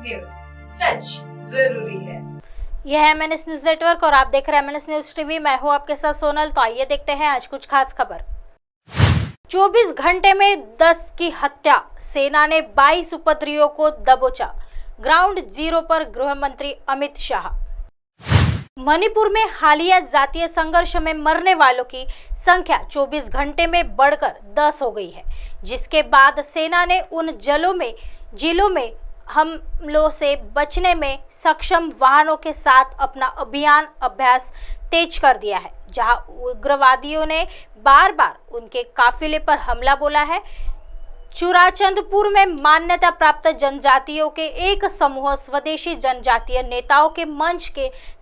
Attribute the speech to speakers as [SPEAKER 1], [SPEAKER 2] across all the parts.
[SPEAKER 1] News, सच जरूरी है।
[SPEAKER 2] यह है MNS न्यूज नेटवर्क और आप देख रहे हैं MNS न्यूज टीवी। मैं हूं आपके साथ सोनल। तो आइए देखते हैं आज कुछ खास खबर। 24 घंटे में 10 की हत्या, सेना ने 22 उपद्रवियों को दबोचा। ग्राउंड जीरो पर गृह मंत्री अमित शाह। मणिपुर में हालिया जातीय संघर्ष में मरने वालों की संख्या 24 घंटे में बढ़कर 10 हो गई है, जिसके बाद सेना ने उन जिलों में हमलों से बचने में सक्षम वाहनों के साथ अपना अभ्यास तेज कर दिया है, जहां उग्रवादियों ने बार बार उनके काफिले पर हमला बोला है। चुराचंदपुर में मान्यता प्राप्त जनजातियों के एक समूह स्वदेशी जनजातीय नेताओं के मंच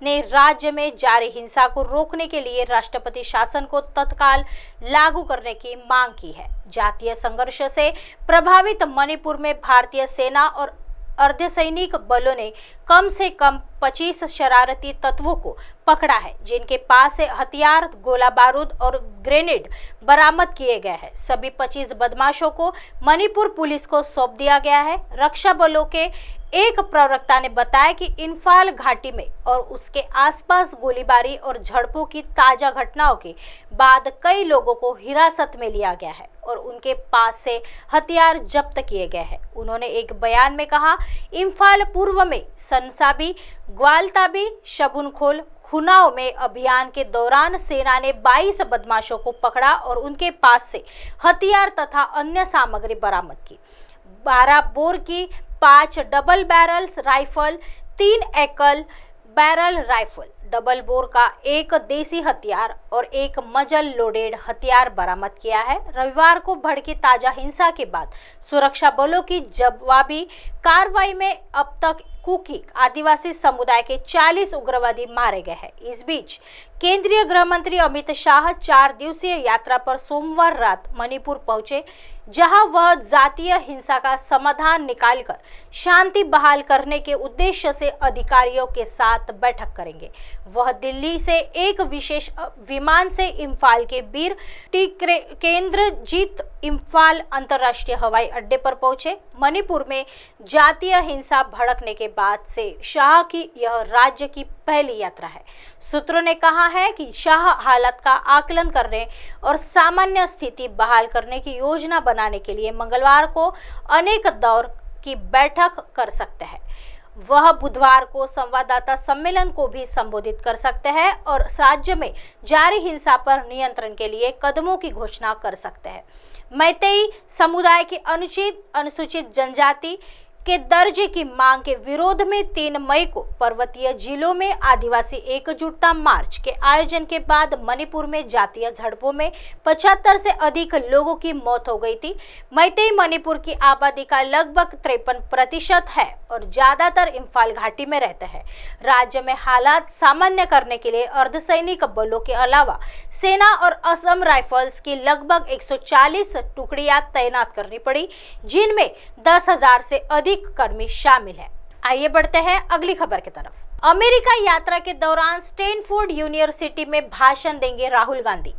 [SPEAKER 2] ने राज्य में जारी हिंसा को रोकने के लिए राष्ट्रपति शासन को तत्काल लागू करने की मांग की है। जातीय संघर्ष से प्रभावित मणिपुर में भारतीय सेना और अर्धसैनिक बलों ने कम से कम 25 शरारती तत्वों को पकड़ा है, जिनके पास से हथियार, गोला बारूद और ग्रेनेड बरामद किए गए हैं। सभी 25 बदमाशों को मणिपुर पुलिस को सौंप दिया गया है। रक्षा बलों के एक प्रवक्ता ने बताया कि इम्फाल घाटी में और उसके आसपास गोलीबारी और झड़पों की ताजा घटनाओं के बाद कई लोगों को हिरासत में लिया गया है और उनके पास से हथियार जब्त किए गए हैं। उन्होंने एक बयान में कहा, इम्फाल पूर्व में सनसाबी, ग्वालताबी, शबुनखोल, खुनाओं में अभियान के दौरान सेना ने 22 बदमाशों को पकड़ा और उनके पास से हथियार तथा अन्य सामग्री बरामद की। 12 बोर की 5 डबल बैरल राइफल, 3 एकल बैरल राइफल, डबल बोर का 1 देसी हथियार और 1 मजल लोडेड हथियार बरामद किया है। रविवार को भड़की ताजा हिंसा के बाद सुरक्षा बलों की जवाबी कार्रवाई में अब तक कुकी आदिवासी समुदाय के 40 उग्रवादी मारे गए हैं। इस बीच केंद्रीय गृह मंत्री अमित शाह 4 दिवसीय यात्रा पर सोमवार रात मणिपुर पहुंचे, जहां वह जातीय हिंसा का समाधान निकालकर शांति बहाल करने के उद्देश्य से अधिकारियों के साथ बैठक करेंगे। वह दिल्ली से एक विशेष विमान से इम्फाल के बीर केंद्रजीत इम्फाल अंतर्राष्ट्रीय हवाई अड्डे पर पहुंचे। मणिपुर में जातीय हिंसा भड़कने के बाद से शाह की यह राज्य की पहली यात्रा है। सूत्रों ने कहा है कि शाह हालत का आकलन करने और सामान्य स्थिति बहाल करने की योजना बनाने के लिए मंगलवार को अनेक दौर की बैठक कर सकते हैं। वह बुधवार को संवाददाता सम्मेलन को भी संबोधित कर सकते हैं और राज्य में जारी हिंसा पर नियंत्रण के लिए कदमों की घोषणा कर सकते हैं। मैतेई समुदाय की अनुसूचित जनजाति के दर्जे की मांग के विरोध में 3 मई को पर्वतीय जिलों में आदिवासी एकजुटता मार्च के आयोजन के बाद मणिपुर में जातीय झड़पों में 75 से अधिक लोगों की मौत हो गई थी। मैतेई मणिपुर की आबादी का लगभग 53% है और ज्यादातर इम्फाल घाटी में रहते हैं। राज्य में हालात सामान्य करने के लिए अर्धसैनिक बलों के अलावा सेना और असम राइफल्स की लगभग 140 टुकड़ियां तैनात करनी पड़ी, जिनमें 10,000 से अधिक कर्मी शामिल हैं। आइए बढ़ते हैं अगली खबर की तरफ। अमेरिका यात्रा के दौरान स्टैनफोर्ड यूनिवर्सिटी में भाषण देंगे राहुल गांधी।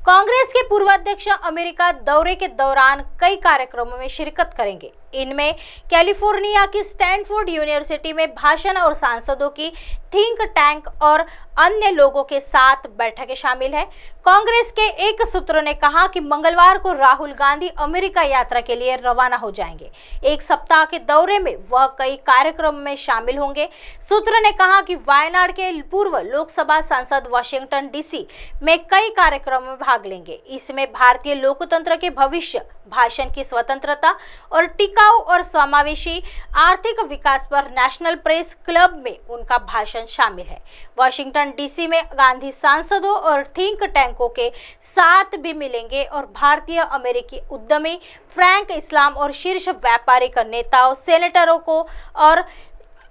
[SPEAKER 2] कांग्रेस के पूर्व अध्यक्ष अमेरिका दौरे के दौरान कई कार्यक्रमों में शिरकत करेंगे। इनमें कैलिफोर्निया की स्टैनफोर्ड यूनिवर्सिटी में भाषण और सांसदों की थिंक टैंक और अन्य लोगों के साथ बैठकें शामिल हैं। कांग्रेस के एक सूत्र ने कहा कि मंगलवार को राहुल गांधी अमेरिका यात्रा के लिए रवाना हो जाएंगे। एक सप्ताह के दौरे में वह कई कार्यक्रमों में शामिल होंगे। सूत्र ने कहा कि वायनाड के पूर्व लोकसभा सांसद वाशिंगटन डीसी में कई कार्यक्रमों में भाग लेंगे। इसमें भारतीय लोकतंत्र के भविष्य, भाषण की स्वतंत्रता और टिकाऊ और समावेशी आर्थिक विकास पर नेशनल प्रेस क्लब में उनका भाषण शामिल है। वाशिंगटन डीसी में गांधी सांसदों और थिंक टैंकों के साथ भी मिलेंगे और भारतीय अमेरिकी उद्यमी, फ्रैंक इस्लाम और शीर्ष व्यापारिक नेताओं, सेनेटरों को और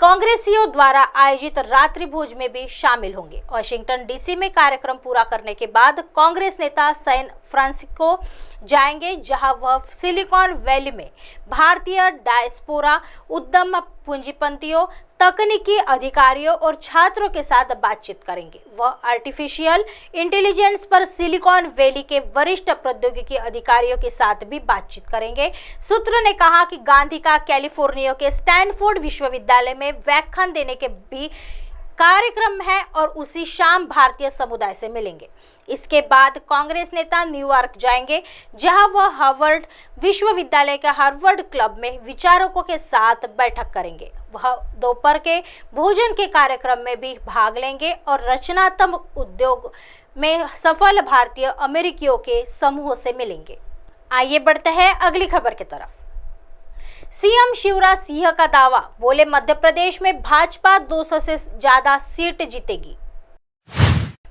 [SPEAKER 2] कांग्रेसियों द्वारा आयोजित रात्रि भोज में भी शामिल होंगे। वाशिंगटन डीसी में कार्यक्रम पूरा करने के बाद कांग्रेस नेता सैन फ्रांसिस्को जाएंगे, जहां वह सिलिकॉन वैली में भारतीय डायस्पोरा, उद्यम पूंजीपतियों, तकनीकी अधिकारियों और छात्रों के साथ बातचीत करेंगे। वह आर्टिफिशियल इंटेलिजेंस पर सिलिकॉन वैली के वरिष्ठ प्रौद्योगिकी अधिकारियों के साथ भी बातचीत करेंगे। सूत्रों ने कहा कि गांधी का कैलिफोर्निया के स्टैनफोर्ड विश्वविद्यालय में व्याख्यान देने के भी कार्यक्रम है और उसी शाम भारतीय समुदाय से मिलेंगे। इसके बाद कांग्रेस नेता न्यूयॉर्क जाएंगे, जहां वह हार्वर्ड विश्वविद्यालय के हार्वर्ड क्लब में विचारकों के साथ बैठक करेंगे। वह दोपहर के भोजन के कार्यक्रम में भी भाग लेंगे और रचनात्मक उद्योग में सफल भारतीय अमेरिकियों के समूह से मिलेंगे। आइए बढ़ते हैं अगली खबर की तरफ। सीएम शिवराज सिंह का दावा, बोले मध्य प्रदेश में भाजपा 200 से ज्यादा सीट जीतेगी।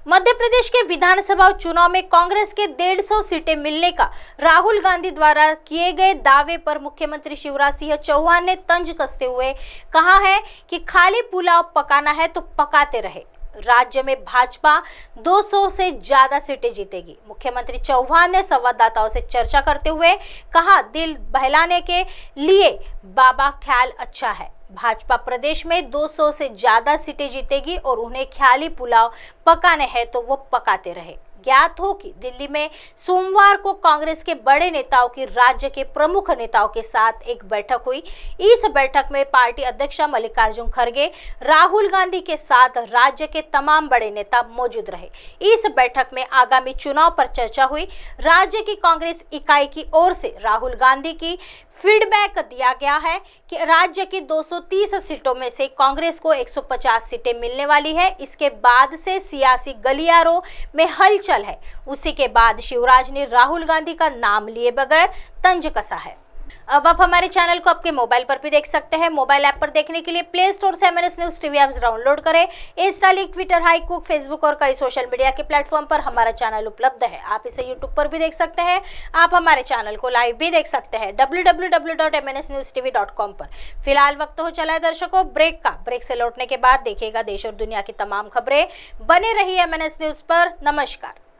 [SPEAKER 2] मध्य प्रदेश के विधानसभा चुनाव में कांग्रेस के 150 सीटें मिलने का राहुल गांधी द्वारा किए गए दावे पर मुख्यमंत्री शिवराज सिंह चौहान ने तंज कसते हुए कहा है कि खाली पुलाव पकाना है तो पकाते रहे। राज्य में भाजपा 200 से ज्यादा सीटें जीतेगी। मुख्यमंत्री चौहान ने संवाददाताओं से चर्चा करते हुए कहा, दिल बहलाने के लिए बाबा ख्याल अच्छा है। भाजपा प्रदेश में 200 से ज्यादा सीटें जीतेगी और उन्हें ख्याली पुलाव पकाने हैं तो वो पकाते रहे। ज्ञात हो कि दिल्ली में सोमवार को कांग्रेस के बड़े नेताओं की राज्य के प्रमुख नेताओं के साथ एक बैठक हुई। इस बैठक में पार्टी अध्यक्ष मल्लिकार्जुन खड़गे, राहुल गांधी के साथ राज्य के तमाम बड़े नेता मौजूद रहे। इस बैठक में आगामी चुनाव पर चर्चा हुई। राज्य की कांग्रेस इकाई की ओर से राहुल गांधी की फीडबैक दिया गया है कि राज्य की 230 सीटों में से कांग्रेस को 150 सीटें मिलने वाली है। इसके बाद से सियासी गलियारों में हलचल है। उसी के बाद शिवराज ने राहुल गांधी का नाम लिए बगैर तंज कसा है। अब आप हमारे चैनल को आपके मोबाइल पर भी देख सकते हैं। मोबाइल ऐप पर देखने के लिए प्ले स्टोर से MNS news TV apps download करें। इंस्टा, लिंक, ट्विटर, हाईकुक, फेसबुक और कई सोशल मीडिया के प्लेटफॉर्म पर हमारा चैनल उपलब्ध है। आप इसे यूट्यूब पर भी देख सकते हैं। आप हमारे चैनल को लाइव भी देख सकते हैं www.mnsnewstv.com पर। फिलहाल वक्त हो चला है दर्शकों ब्रेक का। ब्रेक से लौटने के बाद देखिएगा देश और दुनिया की तमाम खबरें। बने रहिए MNS न्यूज पर। नमस्कार।